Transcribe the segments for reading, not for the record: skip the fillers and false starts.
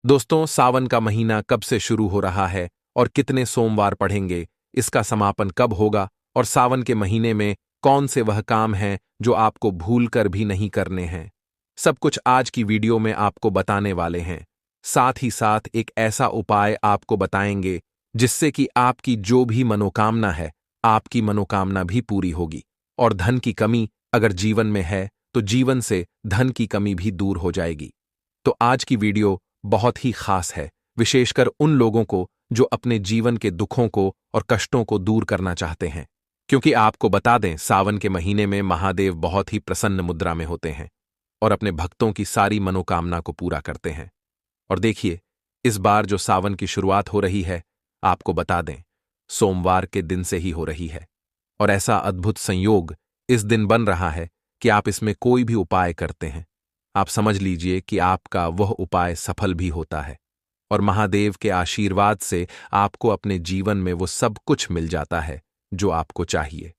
दोस्तों, सावन का महीना कब से शुरू हो रहा है और कितने सोमवार पढ़ेंगे, इसका समापन कब होगा और सावन के महीने में कौन से वह काम हैं जो आपको भूल कर भी नहीं करने हैं, सब कुछ आज की वीडियो में आपको बताने वाले हैं। साथ ही साथ एक ऐसा उपाय आपको बताएंगे जिससे कि आपकी जो भी मनोकामना है, आपकी मनोकामना भी पूरी होगी और धन की कमी अगर जीवन में है तो जीवन से धन की कमी भी दूर हो जाएगी। तो आज की वीडियो बहुत ही खास है, विशेषकर उन लोगों को जो अपने जीवन के दुखों को और कष्टों को दूर करना चाहते हैं। क्योंकि आपको बता दें, सावन के महीने में महादेव बहुत ही प्रसन्न मुद्रा में होते हैं और अपने भक्तों की सारी मनोकामना को पूरा करते हैं। और देखिए, इस बार जो सावन की शुरुआत हो रही है, आपको बता दें, सोमवार के दिन से ही हो रही है। और ऐसा अद्भुत संयोग इस दिन बन रहा है कि आप इसमें कोई भी उपाय करते हैं, आप समझ लीजिए कि आपका वह उपाय सफल भी होता है और महादेव के आशीर्वाद से आपको अपने जीवन में वो सब कुछ मिल जाता है जो आपको चाहिए।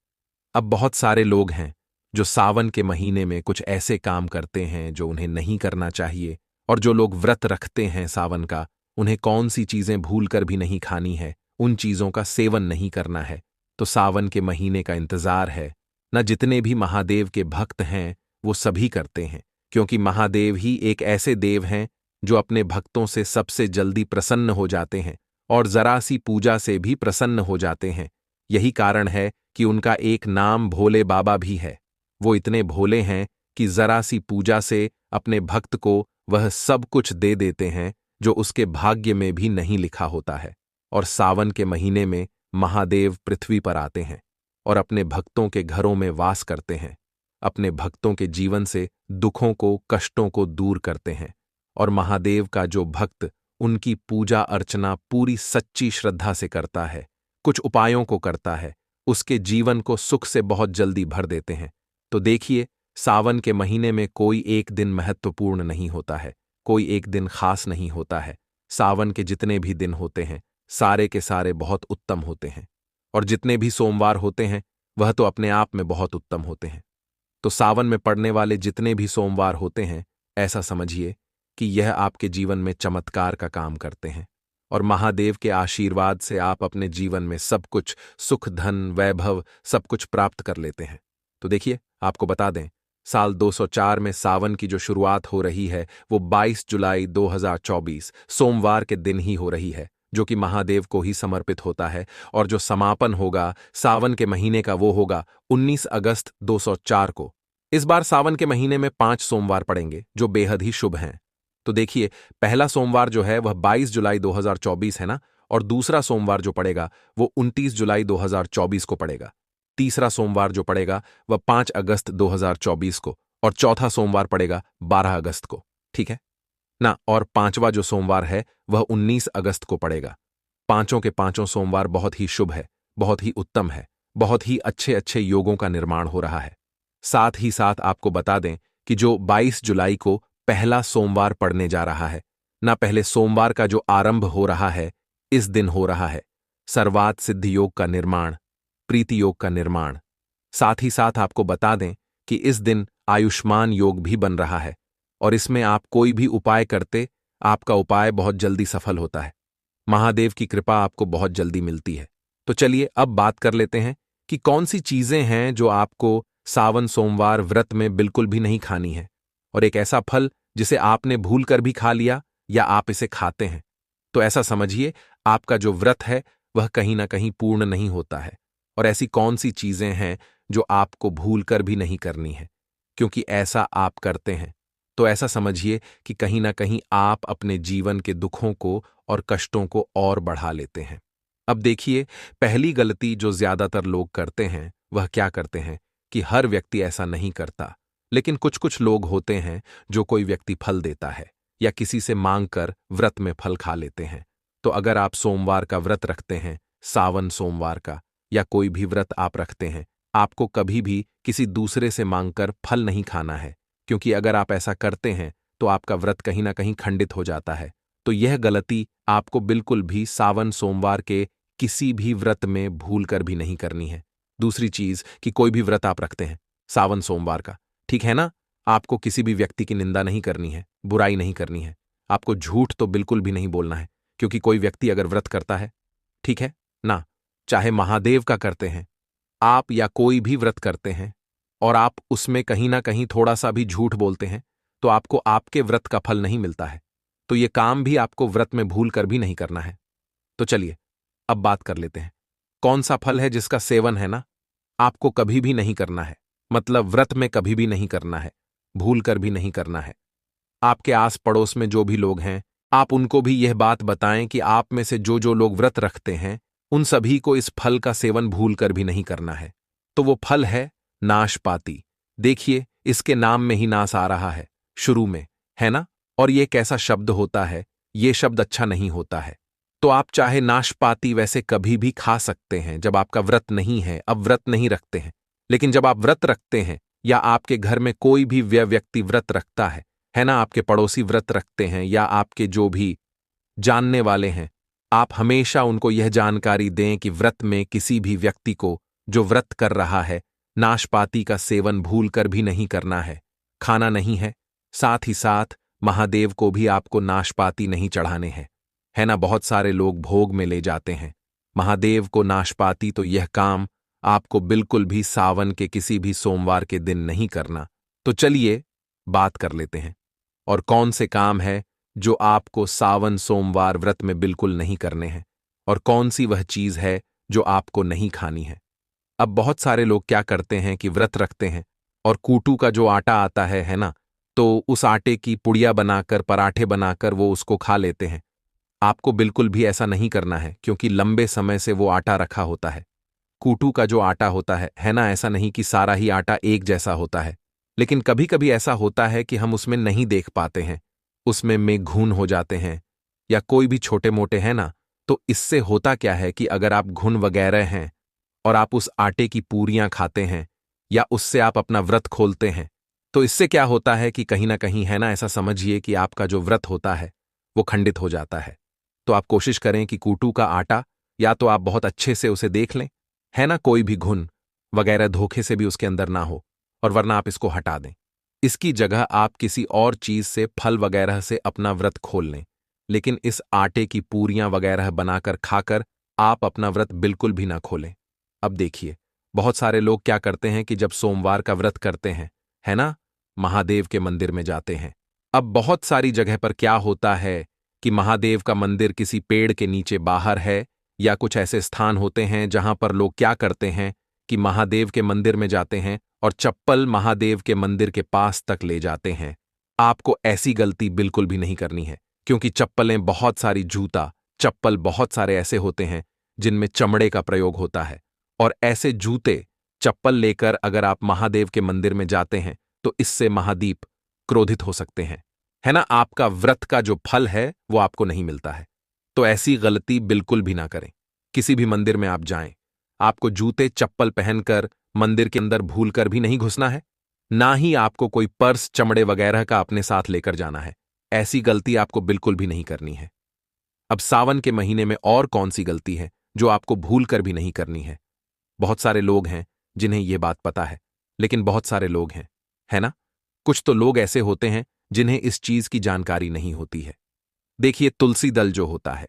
अब बहुत सारे लोग हैं जो सावन के महीने में कुछ ऐसे काम करते हैं जो उन्हें नहीं करना चाहिए, और जो लोग व्रत रखते हैं सावन का, उन्हें कौन सी चीजें भूल कर भी नहीं खानी है, उन चीजों का सेवन नहीं करना है। तो सावन के महीने का इंतजार है न, जितने भी महादेव के भक्त हैं वो सभी करते हैं, क्योंकि महादेव ही एक ऐसे देव हैं जो अपने भक्तों से सबसे जल्दी प्रसन्न हो जाते हैं और जरा सी पूजा से भी प्रसन्न हो जाते हैं। यही कारण है कि उनका एक नाम भोले बाबा भी है। वो इतने भोले हैं कि जरा सी पूजा से अपने भक्त को वह सब कुछ दे देते हैं जो उसके भाग्य में भी नहीं लिखा होता है। और सावन के महीने में महादेव पृथ्वी पर आते हैं और अपने भक्तों के घरों में वास करते हैं, अपने भक्तों के जीवन से दुखों को, कष्टों को दूर करते हैं। और महादेव का जो भक्त उनकी पूजा अर्चना पूरी सच्ची श्रद्धा से करता है, कुछ उपायों को करता है, उसके जीवन को सुख से बहुत जल्दी भर देते हैं। तो देखिए, सावन के महीने में कोई एक दिन महत्वपूर्ण नहीं होता है, कोई एक दिन खास नहीं होता है। सावन के जितने भी दिन होते हैं, सारे के सारे बहुत उत्तम होते हैं, और जितने भी सोमवार होते हैं वह तो अपने आप में बहुत उत्तम होते हैं। तो सावन में पड़ने वाले जितने भी सोमवार होते हैं, ऐसा समझिए कि यह आपके जीवन में चमत्कार का काम करते हैं और महादेव के आशीर्वाद से आप अपने जीवन में सब कुछ, सुख, धन, वैभव, सब कुछ प्राप्त कर लेते हैं। तो देखिए, आपको बता दें, साल 204 में सावन की जो शुरुआत हो रही है वो 22 जुलाई 2024 सोमवार के दिन ही हो रही है, जो कि महादेव को ही समर्पित होता है। और जो समापन होगा सावन के महीने का वो होगा 19 अगस्त 204 को। इस बार सावन के महीने में 5 सोमवार पड़ेंगे जो बेहद ही शुभ हैं। तो देखिए, पहला सोमवार जो है वह 22 जुलाई 2024 है ना, और दूसरा सोमवार जो पड़ेगा वो 29 जुलाई 2024 को पड़ेगा। तीसरा सोमवार जो पड़ेगा वह 5 अगस्त 2024 को, और चौथा सोमवार पड़ेगा 12 अगस्त को, ठीक है ना। और पांचवा जो सोमवार है वह 19 अगस्त को पड़ेगा। पांचों के पांचों सोमवार बहुत ही शुभ है, बहुत ही उत्तम है, बहुत ही अच्छे अच्छे योगों का निर्माण हो रहा है। साथ ही साथ आपको बता दें कि जो 22 जुलाई को पहला सोमवार पड़ने जा रहा है ना, पहले सोमवार का जो आरंभ हो रहा है, इस दिन हो रहा है सर्वात सिद्ध योग का निर्माण, प्रीति योग का निर्माण। साथ ही साथ आपको बता दें कि इस दिन आयुष्मान योग भी बन रहा है, और इसमें आप कोई भी उपाय करते, आपका उपाय बहुत जल्दी सफल होता है। महादेव की कृपा आपको बहुत जल्दी मिलती है। तो चलिए अब बात कर लेते हैं कि कौन सी चीजें हैं जो आपको सावन सोमवार व्रत में बिल्कुल भी नहीं खानी है, और एक ऐसा फल जिसे आपने भूल कर भी खा लिया या आप इसे खाते हैं तो ऐसा समझिए आपका जो व्रत है वह कहीं ना कहीं पूर्ण नहीं होता है। और ऐसी कौन सी चीजें हैं जो आपको भूल कर भी नहीं करनी है, क्योंकि ऐसा आप करते हैं तो ऐसा समझिए कि कहीं ना कहीं आप अपने जीवन के दुखों को और कष्टों को और बढ़ा लेते हैं। अब देखिए, पहली गलती जो ज्यादातर लोग करते हैं वह क्या करते हैं कि हर व्यक्ति ऐसा नहीं करता, लेकिन कुछ कुछ लोग होते हैं जो कोई व्यक्ति फल देता है या किसी से मांग कर व्रत में फल खा लेते हैं। तो अगर आप सोमवार का व्रत रखते हैं, सावन सोमवार का, या कोई भी व्रत आप रखते हैं, आपको कभी भी किसी दूसरे से मांगकर फल नहीं खाना है, क्योंकि अगर आप ऐसा करते हैं तो आपका व्रत कहीं ना कहीं खंडित हो जाता है। तो यह गलती आपको बिल्कुल भी सावन सोमवार के किसी भी व्रत में भूल कर भी नहीं करनी है। दूसरी चीज कि कोई भी व्रत आप रखते हैं सावन सोमवार का, ठीक है ना, आपको किसी भी व्यक्ति की निंदा नहीं करनी है, बुराई नहीं करनी है। आपको झूठ तो बिल्कुल भी नहीं बोलना है, क्योंकि कोई व्यक्ति अगर व्रत करता है, ठीक है ना, चाहे महादेव का करते हैं आप या कोई भी व्रत करते हैं, और आप उसमें कहीं ना कहीं थोड़ा सा भी झूठ बोलते हैं, तो आपको आपके व्रत का फल नहीं मिलता है। तो ये काम भी आपको व्रत में भूल कर भी नहीं करना है। तो चलिए अब बात कर लेते हैं, कौन सा फल है जिसका सेवन है ना आपको कभी भी नहीं करना है, मतलब व्रत में कभी भी नहीं करना है, भूल कर भी नहीं करना है। आपके आस पड़ोस में जो भी लोग हैं, आप उनको भी यह बात बताएं कि आप में से जो जो लोग व्रत रखते हैं, उन सभी को इस फल का सेवन भूल कर भी नहीं करना है। तो वो फल है नाशपाती। देखिए, इसके नाम में ही नाश आ रहा है शुरू में, है ना? और ये कैसा शब्द होता है, ये शब्द अच्छा नहीं होता है। तो आप चाहे नाशपाती वैसे कभी भी खा सकते हैं जब आपका व्रत नहीं है, अब व्रत नहीं रखते हैं। लेकिन जब आप व्रत रखते हैं या आपके घर में कोई भी व्यक्ति व्रत रखता है ना, आपके पड़ोसी व्रत रखते हैं या आपके जो भी जानने वाले हैं, आप हमेशा उनको यह जानकारी दें कि व्रत में किसी भी व्यक्ति को जो व्रत कर रहा है, नाशपाती का सेवन भूल कर भी नहीं करना है, खाना नहीं है। साथ ही साथ महादेव को भी आपको नाशपाती नहीं चढ़ाने हैं, है ना? बहुत सारे लोग भोग में ले जाते हैं महादेव को नाशपाती, तो यह काम आपको बिल्कुल भी सावन के किसी भी सोमवार के दिन नहीं करना। तो चलिए बात कर लेते हैं, और कौन से काम है जो आपको सावन सोमवार व्रत में बिल्कुल नहीं करने हैं, और कौन सी वह चीज है जो आपको नहीं खानी है। अब बहुत सारे लोग क्या करते हैं कि व्रत रखते हैं और कूटू का जो आटा आता है ना, तो उस आटे की पुड़िया बनाकर, पराठे बनाकर वो उसको खा लेते हैं। आपको बिल्कुल भी ऐसा नहीं करना है, क्योंकि लंबे समय से वो आटा रखा होता है। कूटू का जो आटा होता है ना, ऐसा नहीं कि सारा ही आटा एक जैसा होता है, लेकिन कभी कभी ऐसा होता है कि हम उसमें नहीं देख पाते हैं, उसमें में घुन हो जाते हैं या कोई भी छोटे मोटे हैं ना। तो इससे होता क्या है कि अगर आप घुन वगैरह हैं और आप उस आटे की पूरियां खाते हैं या उससे आप अपना व्रत खोलते हैं, तो इससे क्या होता है कि कहीं ना कहीं, है ना, ऐसा समझिए कि आपका जो व्रत होता है वो खंडित हो जाता है। तो आप कोशिश करें कि कूटू का आटा या तो आप बहुत अच्छे से उसे देख लें, है ना, कोई भी घुन वगैरह धोखे से भी उसके अंदर ना हो, और वरना आप इसको हटा दें। इसकी जगह आप किसी और चीज से, फल वगैरह से अपना व्रत खोल लें, लेकिन इस आटे की पूरियां वगैरह बनाकर खाकर आप अपना व्रत बिल्कुल भी ना खोलें। अब देखिए, बहुत सारे लोग क्या करते हैं कि जब सोमवार का व्रत करते हैं, है ना, महादेव के मंदिर में जाते हैं। अब बहुत सारी जगह पर क्या होता है कि महादेव का मंदिर किसी पेड़ के नीचे बाहर है, या कुछ ऐसे स्थान होते हैं जहां पर लोग क्या करते हैं कि महादेव के मंदिर में जाते हैं और चप्पल महादेव के मंदिर के पास तक ले जाते हैं। आपको ऐसी गलती बिल्कुल भी नहीं करनी है, क्योंकि चप्पलें बहुत सारी, जूता चप्पल बहुत सारे ऐसे होते हैं जिनमें चमड़े का प्रयोग होता है, और ऐसे जूते चप्पल लेकर अगर आप महादेव के मंदिर में जाते हैं तो इससे महादीप क्रोधित हो सकते हैं, है ना? आपका व्रत का जो फल है वो आपको नहीं मिलता है। तो ऐसी गलती बिल्कुल भी ना करें। किसी भी मंदिर में आप जाएं, आपको जूते चप्पल पहनकर मंदिर के अंदर भूल कर भी नहीं घुसना है, ना ही आपको कोई पर्स चमड़े वगैरह का अपने साथ लेकर जाना है। ऐसी गलती आपको बिल्कुल भी नहीं करनी है। अब सावन के महीने में और कौन सी गलती है जो आपको भूल कर भी नहीं करनी है? बहुत सारे लोग हैं जिन्हें यह बात पता है, लेकिन बहुत सारे लोग हैं, है ना, कुछ तो लोग ऐसे होते हैं जिन्हें इस चीज की जानकारी नहीं होती है। देखिए, तुलसी दल जो होता है,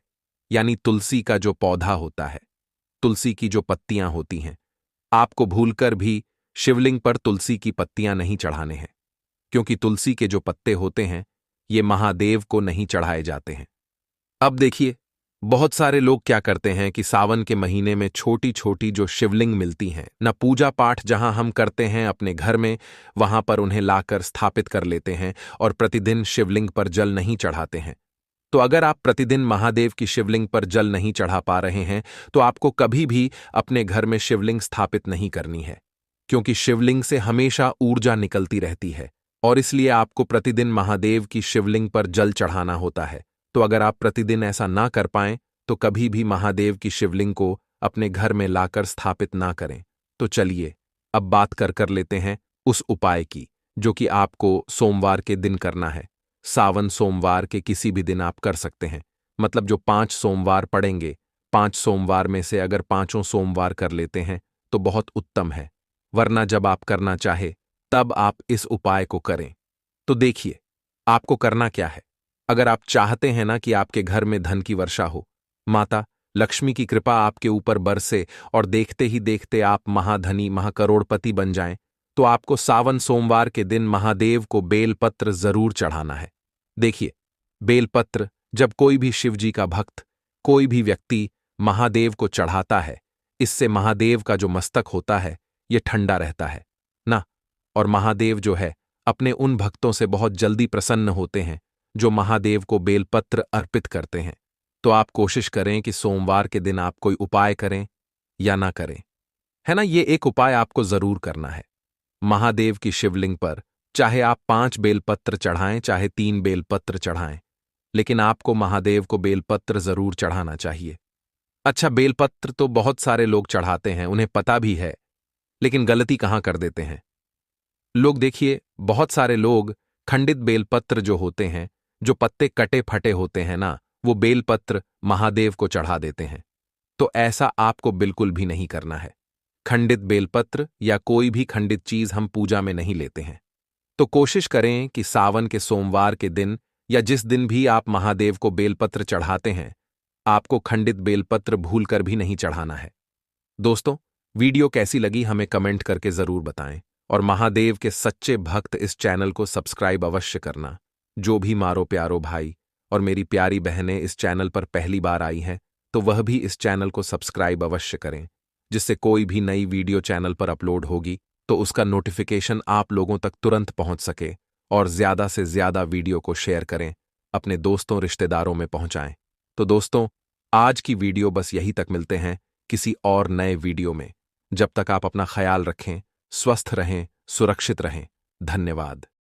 यानी तुलसी का जो पौधा होता है, तुलसी की जो पत्तियां होती हैं, आपको भूलकर भी शिवलिंग पर तुलसी की पत्तियां नहीं चढ़ाने हैं, क्योंकि तुलसी के जो पत्ते होते हैं ये महादेव को नहीं चढ़ाए जाते हैं। अब देखिए, बहुत सारे लोग क्या करते हैं कि सावन के महीने में छोटी छोटी जो शिवलिंग मिलती हैं न, पूजा पाठ जहां हम करते हैं अपने घर में, वहां पर उन्हें लाकर स्थापित कर लेते हैं और प्रतिदिन शिवलिंग पर जल नहीं चढ़ाते हैं। तो अगर आप प्रतिदिन महादेव की शिवलिंग पर जल नहीं चढ़ा पा रहे हैं, तो आपको कभी भी अपने घर में शिवलिंग स्थापित नहीं करनी है, क्योंकि शिवलिंग से हमेशा ऊर्जा निकलती रहती है, और इसलिए आपको प्रतिदिन महादेव की शिवलिंग पर जल चढ़ाना होता है। तो अगर आप प्रतिदिन ऐसा ना कर पाएं, तो कभी भी महादेव की शिवलिंग को अपने घर में लाकर स्थापित ना करें। तो चलिए अब बात कर लेते हैं उस उपाय की, जो कि आपको सोमवार के दिन करना है। सावन सोमवार के किसी भी दिन आप कर सकते हैं, मतलब जो 5 सोमवार पड़ेंगे, 5 सोमवार में से अगर 5 सोमवार कर लेते हैं तो बहुत उत्तम है, वरना जब आप करना चाहे तब आप इस उपाय को करें। तो देखिए, आपको करना क्या है, अगर आप चाहते हैं ना कि आपके घर में धन की वर्षा हो, माता लक्ष्मी की कृपा आपके ऊपर बरसे और देखते ही देखते आप महाधनी महाकरोड़पति बन जाएं, तो आपको सावन सोमवार के दिन महादेव को बेलपत्र जरूर चढ़ाना है। देखिए, बेलपत्र जब कोई भी शिवजी का भक्त, कोई भी व्यक्ति महादेव को चढ़ाता है, इससे महादेव का जो मस्तक होता है ये ठंडा रहता है ना। और महादेव जो है अपने उन भक्तों से बहुत जल्दी प्रसन्न होते हैं जो महादेव को बेलपत्र अर्पित करते हैं। तो आप कोशिश करें कि सोमवार के दिन आप कोई उपाय करें या ना करें, है ना, ये एक उपाय आपको जरूर करना है। महादेव की शिवलिंग पर चाहे आप 5 बेलपत्र चढ़ाएं चाहे 3 बेलपत्र चढ़ाएं, लेकिन आपको महादेव को बेलपत्र जरूर चढ़ाना चाहिए। अच्छा, बेलपत्र तो बहुत सारे लोग चढ़ाते हैं, उन्हें पता भी है, लेकिन गलती कहां कर देते हैं लोग। देखिए, बहुत सारे लोग खंडित बेलपत्र जो होते हैं, जो पत्ते कटे फटे होते हैं ना, वो बेलपत्र महादेव को चढ़ा देते हैं। तो ऐसा आपको बिल्कुल भी नहीं करना है। खंडित बेलपत्र या कोई भी खंडित चीज हम पूजा में नहीं लेते हैं। तो कोशिश करें कि सावन के सोमवार के दिन या जिस दिन भी आप महादेव को बेलपत्र चढ़ाते हैं, आपको खंडित बेलपत्र भूलकर भी नहीं चढ़ाना है। दोस्तों, वीडियो कैसी लगी हमें कमेंट करके जरूर बताएं, और महादेव के सच्चे भक्त इस चैनल को सब्सक्राइब अवश्य करना। जो भी मारो प्यारो भाई और मेरी प्यारी बहनें इस चैनल पर पहली बार आई हैं, तो वह भी इस चैनल को सब्सक्राइब अवश्य करें, जिससे कोई भी नई वीडियो चैनल पर अपलोड होगी तो उसका नोटिफिकेशन आप लोगों तक तुरंत पहुंच सके। और ज्यादा से ज्यादा वीडियो को शेयर करें, अपने दोस्तों रिश्तेदारों में पहुंचाएं। तो दोस्तों, आज की वीडियो बस यही तक, मिलते हैं किसी और नए वीडियो में। जब तक आप अपना ख्याल रखें, स्वस्थ रहें, सुरक्षित रहें। धन्यवाद।